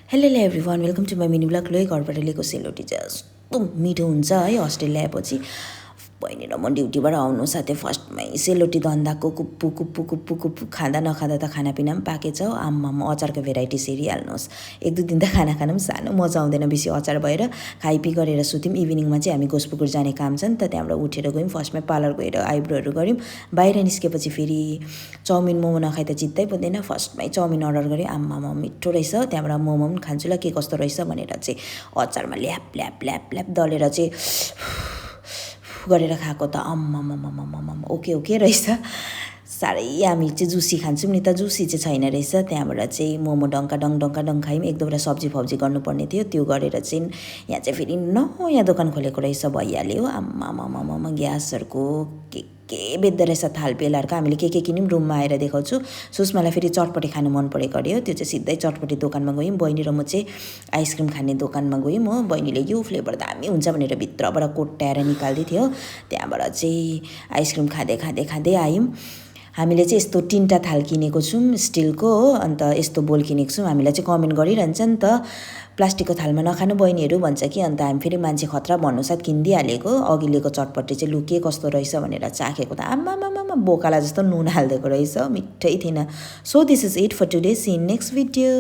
hello everyone welcome to my mini blog लो घरबाट लिएको सेलरोटी चाहिँ कस्तो मिठो हुन्छ है हस्टेल ल्याएपछि बहिनी र म ड्युटीबाट आउनु साथै फर्स्टमै सेलरोटी धन्दाको कुप्पु कुप्पु कुप्पु कुप्पु खाँदा नखाँदा त खानापिना पनि पाकेछ आम्मामा अचारको भेराइटिज हेरिहाल्नुहोस् एक दुई दिन त खाना खान पनि सानो मजा आउँदैन बेसी अचार भएर खाइपी गरेर सुत्यौँ इभिनिङमा चाहिँ हामी गोसपुकुर जाने काम छ नि त त्यहाँबाट उठेर गयौँ फर्स्टमै पार्लर गएर आइब्रोहरू गऱ्यौँ बाहिर निस्केपछि फेरि चाउमिन मोमो नखाइ त चित्तै बुझ्दैन फर्स्टमै चाउमिन अर्डर गरेँ आम्मामा मिठो रहेछ त्यहाँबाट मोमो पनि खान्छु ल के कस्तो रहेछ भनेर चाहिँ अचारमा ल्याप ल्याप ल्याप ल्याप दलेर चाहिँ गरेर खाएको त अम्मामामामामा ओके ओके रहेछ साह्रै हामी चाहिँ जुसी खान्छौँ नि त जुसी चाहिँ छैन रहेछ त्यहाँबाट चाहिँ मोमो डङ्का डङ खायौँ एक दुईवटा सब्जी फब्जी गर्नुपर्ने थियो त्यो गरेर चाहिँ यहाँ चाहिँ फेरि नयाँ दोकान खोलेको रहेछ भइहाल्यो हो आम्मामामामा ग्यासहरूको के बेच्दो रहेछ थालपेलाहरूको हामीले के किन्यौँ रुममा आएर देखाउँछु सुषमालाई फेरि चटपटी खानु मन परेको अरे हो त्यो चाहिँ सिधै चटपटी दोकानमा गयौँ बहिनी र म चाहिँ आइसक्रिम खाने दोकानमा गयौँ हो बहिनीले यो फ्लेभर दामी हुन्छ भनेर भित्रबाट कोट्याएर निकाल्दै थियो त्यहाँबाट चाहिँ आइसक्रिम खाँदै आयौँ हामीले चाहिँ यस्तो 3टा थाल किनेको छौँ स्टिलको हो अन्त यस्तो बोल किनेको छौँ हामीलाई चाहिँ कमेन्ट गरिरहन्छ नि त प्लास्टिकको थालमा नखानु बहिनीहरू भन्छ कि अन्त हामी फेरि मान्छे खतरा भन्नुसाथ किनिदिइहालेको अघि लिएको चटपटी चाहिँ लु के कस्तो रहेछ भनेर चाखेको त आम्मामामा बोकाला जस्तो नुन हालिदिएको रहेछ मिठै थिएन so this is it for today see in next video